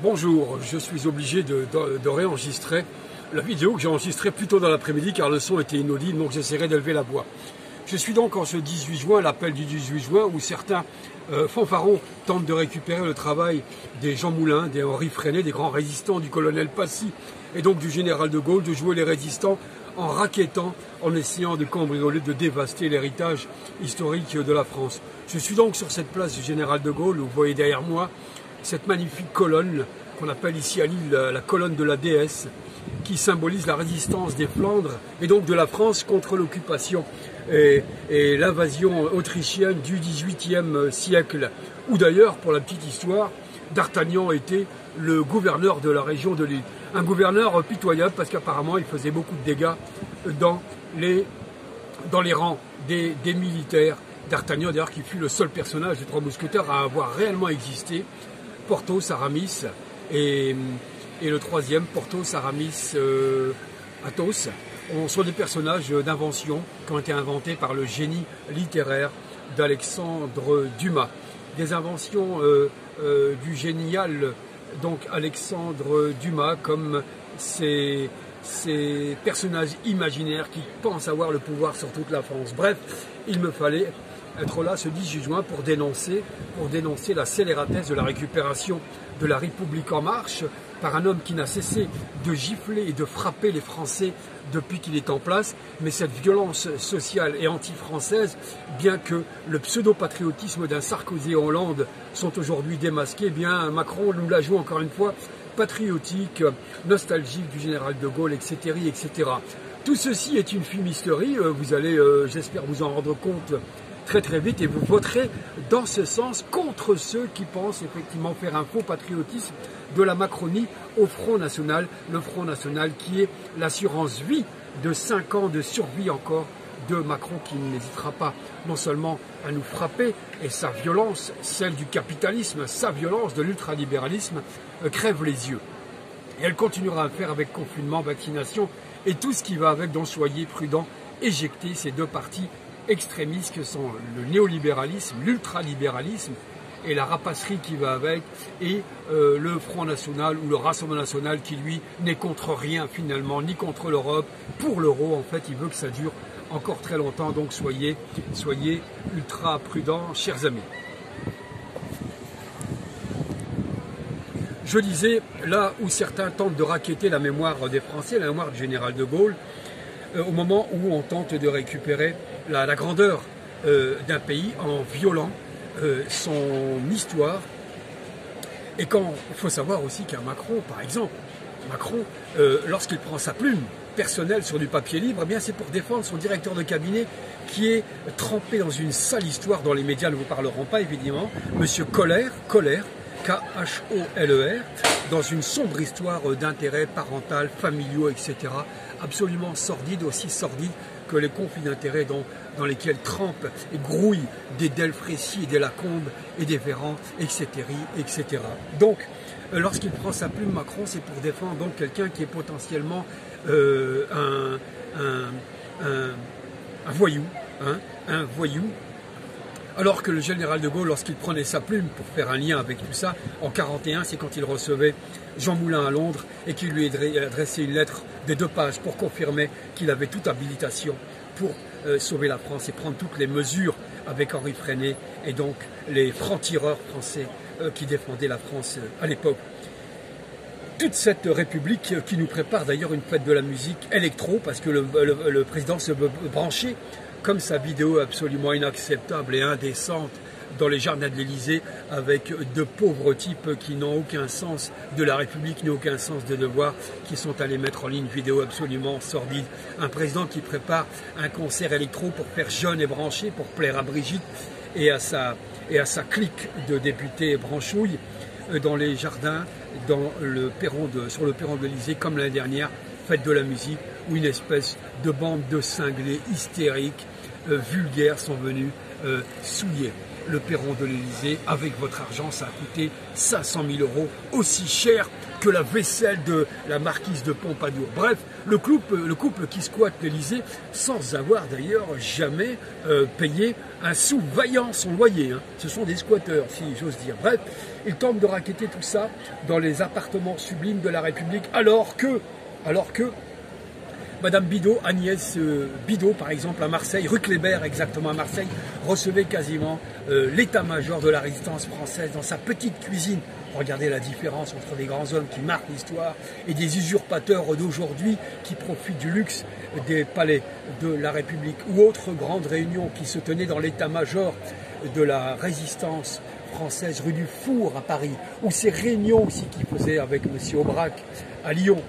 Bonjour, je suis obligé de réenregistrer la vidéo que j'ai enregistrée plus tôt dans l'après-midi car le son était inaudible, donc j'essaierai d'élever la voix. Je suis donc en ce 18 juin, l'appel du 18 juin, où certains fanfarons tentent de récupérer le travail des Jean Moulin, des Henri Freinet, des grands résistants, du colonel Passy et donc du général de Gaulle, de jouer les résistants en rackettant, en essayant de cambrioler, de dévaster l'héritage historique de la France. Je suis donc sur cette place du général de Gaulle, où vous voyez derrière moi cette magnifique colonne qu'on appelle ici à Lille la colonne de la déesse, qui symbolise la résistance des Flandres et donc de la France contre l'occupation et l'invasion autrichienne du XVIIIe siècle, où d'ailleurs, pour la petite histoire, D'Artagnan était le gouverneur de la région de Lille. Un gouverneur pitoyable parce qu'apparemment il faisait beaucoup de dégâts dans les rangs des militaires. D'Artagnan d'ailleurs qui fut le seul personnage des Trois Mousquetaires à avoir réellement existé. Porthos, Aramis et le troisième, Porthos, Aramis, Athos, sont des personnages d'invention qui ont été inventés par le génie littéraire d'Alexandre Dumas. Des inventions du génial donc Alexandre Dumas, comme ces personnages imaginaires qui pensent avoir le pouvoir sur toute la France. Bref, il me fallait être là ce 18 juin pour dénoncer la scélératesse de la récupération de la République en marche par un homme qui n'a cessé de gifler et de frapper les Français depuis qu'il est en place. Mais cette violence sociale et anti-française, bien que le pseudo-patriotisme d'un Sarkozy et Hollande sont aujourd'hui démasqués, bien Macron nous la joue encore une fois patriotique, nostalgique du général de Gaulle, etc., etc. Tout ceci est une fumisterie, vous allez, j'espère, vous en rendre compte très vite, et vous voterez dans ce sens contre ceux qui pensent effectivement faire un faux patriotisme de la Macronie au Front National, le Front National qui est l'assurance vie de 5 ans de survie encore de Macron, qui n'hésitera pas non seulement à nous frapper, et sa violence, celle du capitalisme, sa violence de l'ultralibéralisme, crève les yeux. Et elle continuera à faire avec confinement, vaccination et tout ce qui va avec, donc soyez prudents, éjectez ces deux partis extrémistes que sont le néolibéralisme, l'ultralibéralisme et la rapacerie qui va avec, et le Front National ou le Rassemblement National qui lui n'est contre rien finalement, ni contre l'Europe. Pour l'euro en fait, il veut que ça dure encore très longtemps, donc soyez ultra prudents, chers amis. Je disais, là où certains tentent de racketter la mémoire des Français, la mémoire du général de Gaulle, au moment où on tente de récupérer la grandeur d'un pays en violant son histoire. Et quand il faut savoir aussi qu'un Macron, par exemple, lorsqu'il prend sa plume personnelle sur du papier libre, eh bien c'est pour défendre son directeur de cabinet qui est trempé dans une sale histoire dont les médias ne vous parleront pas évidemment, Monsieur Koller, K-H-O-L-E-R, dans une sombre histoire d'intérêts parentaux, familiaux, etc. Absolument sordide, aussi sordide que les conflits d'intérêts dans lesquels trempent et grouillent des Delfrécy, des Lacombe et des Véran, etc., etc. Donc, lorsqu'il prend sa plume, Macron, c'est pour défendre donc quelqu'un qui est potentiellement un voyou, hein, un voyou. Alors que le général de Gaulle, lorsqu'il prenait sa plume pour faire un lien avec tout ça, en 1941, c'est quand il recevait Jean Moulin à Londres et qu'il lui adressait une lettre de 2 pages pour confirmer qu'il avait toute habilitation pour sauver la France et prendre toutes les mesures avec Henri Freinet et donc les francs-tireurs français qui défendaient la France à l'époque. Toute cette République qui nous prépare d'ailleurs une fête de la musique électro, parce que le président se veut brancher, comme sa vidéo absolument inacceptable et indécente dans les jardins de l'Élysée, avec de pauvres types qui n'ont aucun sens de la République, n'ont aucun sens de devoir, qui sont allés mettre en ligne une vidéo absolument sordide. Un président qui prépare un concert électro pour faire jeune et branché, pour plaire à Brigitte et à sa clique de députés branchouilles dans les jardins, sur le perron de l'Élysée, comme l'année dernière, fête de la musique, où une espèce de bande de cinglés hystériques, vulgaires, sont venus souiller le perron de l'Élysée, avec votre argent, ça a coûté 500 000 €, aussi cher que la vaisselle de la marquise de Pompadour. Bref, le couple qui squatte l'Élysée, sans avoir d'ailleurs jamais payé un sou vaillant son loyer. Hein. Ce sont des squatteurs, si j'ose dire. Bref, ils tentent de racketter tout ça dans les appartements sublimes de la République, alors que Madame Bidot, Agnès Bidot, par exemple, à Marseille, rue Kléber, exactement à Marseille, recevait quasiment l'état-major de la résistance française dans sa petite cuisine. Regardez la différence entre des grands hommes qui marquent l'histoire et des usurpateurs d'aujourd'hui qui profitent du luxe des palais de la République, ou autres grandes réunions qui se tenaient dans l'état-major de la résistance française rue du Four à Paris, ou ces réunions aussi qu'il faisait avec M. Aubrac à Lyon,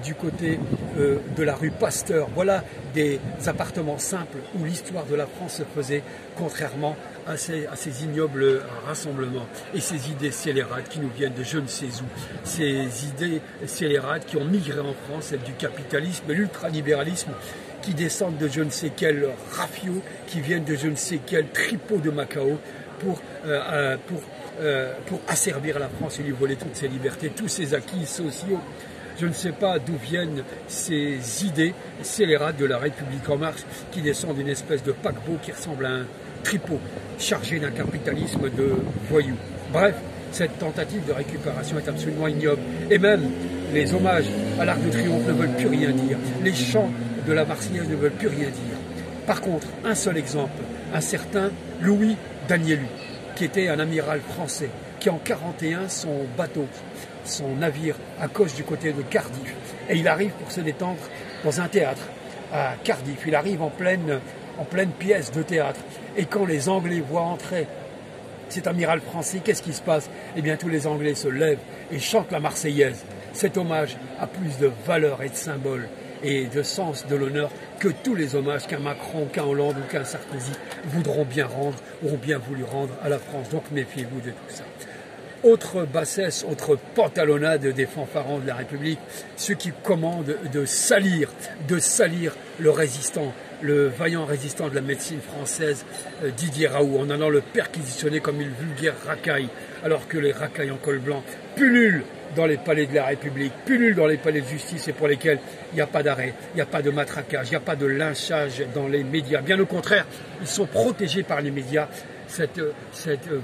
du côté de la rue Pasteur. Voilà des appartements simples où l'histoire de la France se faisait, contrairement à ces ignobles rassemblements et ces idées scélérates qui nous viennent de je ne sais où. Ces idées scélérates qui ont migré en France, celles du capitalisme et l'ultralibéralisme, qui descendent de je ne sais quel rafio, qui viennent de je ne sais quel tripot de Macao pour asservir la France et lui voler toutes ses libertés, tous ses acquis sociaux. Je ne sais pas d'où viennent ces idées scélérates de la République en marche qui descendent d'une espèce de paquebot qui ressemble à un tripot chargé d'un capitalisme de voyous. Bref, cette tentative de récupération est absolument ignoble. Et même les hommages à l'Arc de Triomphe ne veulent plus rien dire. Les chants de la Marseillaise ne veulent plus rien dire. Par contre, un seul exemple, un certain Louis Danielu, qui était un amiral français, qui en 1941, son bateau, son navire accroche du côté de Cardiff, et il arrive pour se détendre dans un théâtre à Cardiff. Il arrive en pleine pièce de théâtre, et quand les Anglais voient entrer cet amiral français, qu'est-ce qui se passe? Eh bien, tous les Anglais se lèvent et chantent la Marseillaise. Cet hommage a plus de valeur et de symbole et de sens de l'honneur que tous les hommages qu'un Macron, qu'un Hollande ou qu'un Sarkozy voudront bien rendre, ou ont bien voulu rendre à la France. Donc méfiez-vous de tout ça. Autre bassesse, autre pantalonnade des fanfarons de la République, ceux qui commandent de salir le résistant, le vaillant résistant de la médecine française, Didier Raoult, en allant le perquisitionner comme une vulgaire racaille, alors que les racailles en col blanc pullulent dans les palais de la République, pullulent dans les palais de justice, et pour lesquels il n'y a pas d'arrêt, il n'y a pas de matraquage, il n'y a pas de lynchage dans les médias. Bien au contraire, ils sont protégés par les médias, cette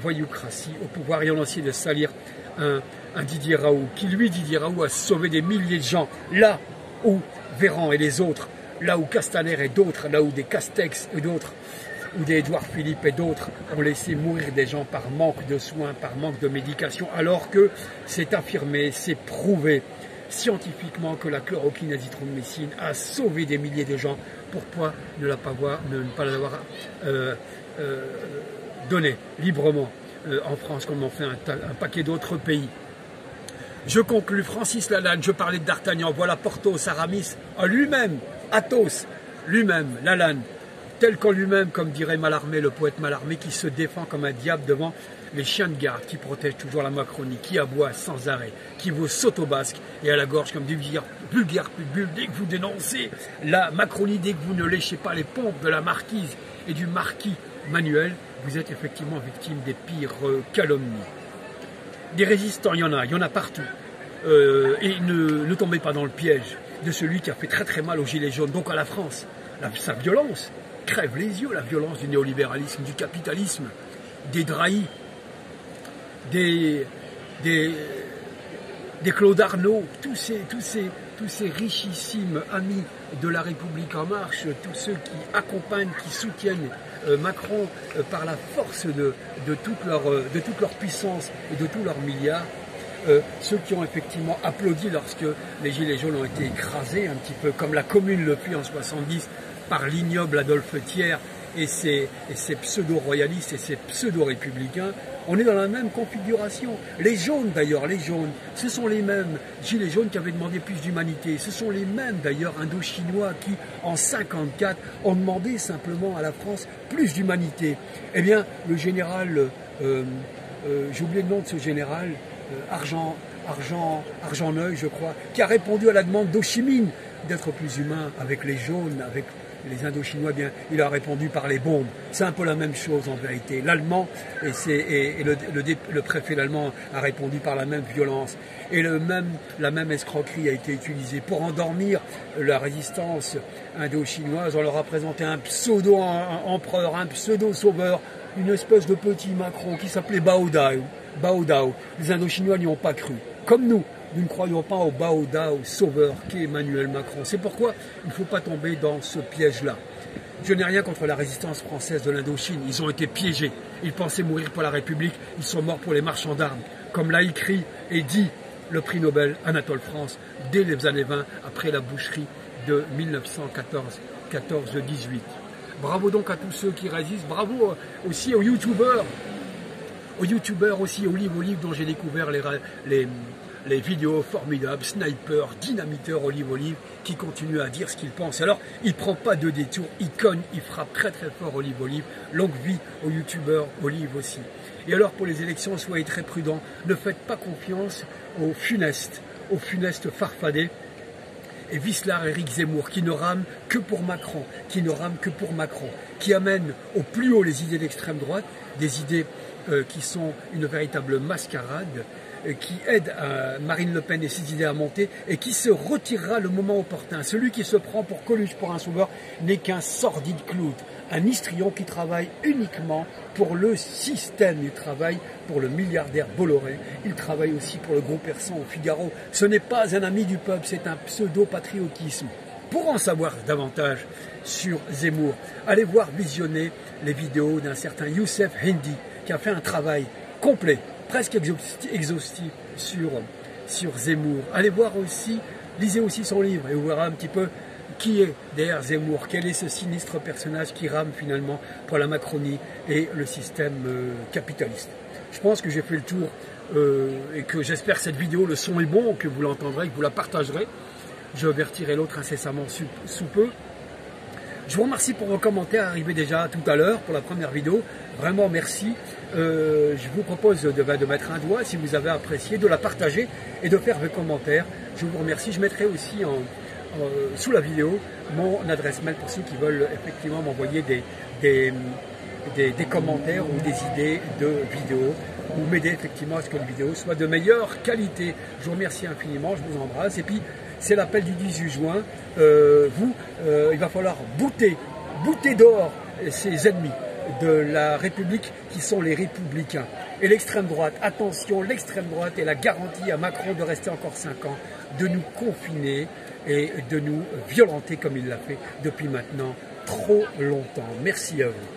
voyoucratie au pouvoir, et on a essayé de salir un Didier Raoult, qui lui, Didier Raoult, a sauvé des milliers de gens, là où Véran et les autres, là où Castaner et d'autres, là où des Castex et d'autres, ou des Édouard Philippe et d'autres ont laissé mourir des gens par manque de soins, par manque de médication, alors que c'est affirmé, c'est prouvé scientifiquement que la chloroquine azithromycine a sauvé des milliers de gens. Pourquoi ne pas l'avoir donné librement en France, comme on fait un paquet d'autres pays? Je conclus, Francis Lalanne, je parlais de D'Artagnan, voilà Porthos, Aramis, à lui-même, Athos, lui-même, Lalanne, tel qu'en lui-même, comme dirait Mallarmé, le poète Mallarmé, qui se défend comme un diable devant les chiens de garde qui protègent toujours la Macronie, qui aboie sans arrêt, qui vous saute au basque et à la gorge comme du vulgaire pitbull dès que vous dénoncez la Macronie, dès que vous ne léchez pas les pompes de la marquise et du marquis Manuel, vous êtes effectivement victime des pires calomnies. Des résistants, il y en a partout. Et ne tombez pas dans le piège de celui qui a fait très très mal aux Gilets jaunes, donc à la France. Sa violence crève les yeux, la violence du néolibéralisme, du capitalisme, des Drahi, des Claude Arnault, tous ces richissimes amis de la République en marche, tous ceux qui accompagnent, qui soutiennent Macron par la force de toute leur puissance et de tous leurs milliards, ceux qui ont effectivement applaudi lorsque les Gilets jaunes ont été écrasés, un petit peu comme la Commune le fut en 70 par l'ignoble Adolphe Thiers et ses pseudo-royalistes et ses pseudo-républicains. On est dans la même configuration. Les jaunes d'ailleurs, les jaunes, ce sont les mêmes Gilets jaunes qui avaient demandé plus d'humanité. Ce sont les mêmes d'ailleurs Indo-Chinois qui, en 1954, ont demandé simplement à la France plus d'humanité. Eh bien, le général, j'ai oublié le nom de ce général, Argenteuil, je crois, qui a répondu à la demande d'Ho Chi Minh d'être plus humain avec les jaunes, avec les Indochinois, bien, il a répondu par les bombes. C'est un peu la même chose en vérité. L'Allemand et le préfet allemand a répondu par la même violence. Et la même escroquerie a été utilisée pour endormir la résistance indo-chinoise. On leur a présenté un pseudo-empereur, un pseudo-sauveur, une espèce de petit Macron qui s'appelait Bao Dao. Les Indochinois n'y ont pas cru. Comme nous ne croyons pas au Bao Dao sauveur qu'est Emmanuel Macron. C'est pourquoi il ne faut pas tomber dans ce piège-là. Je n'ai rien contre la résistance française de l'Indochine. Ils ont été piégés. Ils pensaient mourir pour la République. Ils sont morts pour les marchands d'armes. Comme l'a écrit et dit le prix Nobel Anatole France dès les années 20, après la boucherie de 1914-18. Bravo donc à tous ceux qui résistent. Bravo aussi aux youtubeurs. Aux youtubeurs aussi, Olive dont j'ai découvert les vidéos formidables, Sniper, Dynamiteur, Olive, qui continue à dire ce qu'il pense. Alors, il ne prend pas de détour, il cogne, il frappe très très fort Olive. Longue vie aux youtubeurs Olive aussi. Et alors, pour les élections, soyez très prudents. Ne faites pas confiance aux funestes Farfadet et Vislar Éric Zemmour, qui ne rament que pour Macron, qui amènent au plus haut les idées d'extrême droite, des idées qui sont une véritable mascarade, qui aide Marine Le Pen et ses idées à monter et qui se retirera le moment opportun. Celui qui se prend pour Coluche, pour un sauveur, n'est qu'un sordide clown, un histrion qui travaille uniquement pour le système. Il travaille pour le milliardaire Bolloré, il travaille aussi pour le gros persan au Figaro. Ce n'est pas un ami du peuple, c'est un pseudo-patriotisme. Pour en savoir davantage sur Zemmour, allez voir visionner les vidéos d'un certain Youssef Hindi qui a fait un travail complet, presque exhaustif sur Zemmour. Allez voir aussi, lisez aussi son livre et vous verrez un petit peu qui est derrière Zemmour, quel est ce sinistre personnage qui rame finalement pour la Macronie et le système capitaliste. Je pense que j'ai fait le tour et que j'espère que cette vidéo, le son est bon, que vous l'entendrez, que vous la partagerez. Je vais retirer l'autre incessamment sous peu. Je vous remercie pour vos commentaires arrivés déjà tout à l'heure pour la première vidéo. Vraiment merci. Je vous propose de mettre un doigt si vous avez apprécié, de la partager et de faire vos commentaires. Je vous remercie. Je mettrai aussi sous la vidéo mon adresse mail pour ceux qui veulent effectivement m'envoyer des commentaires ou des idées de vidéos ou m'aider effectivement à ce que les vidéos soient de meilleure qualité. Je vous remercie infiniment, je vous embrasse et puis c'est l'appel du 18 juin. Il va falloir bouter dehors ces ennemis de la République qui sont les républicains. Et l'extrême droite, attention, l'extrême droite est la garantie à Macron de rester encore 5 ans, de nous confiner et de nous violenter comme il l'a fait depuis maintenant trop longtemps. Merci à vous.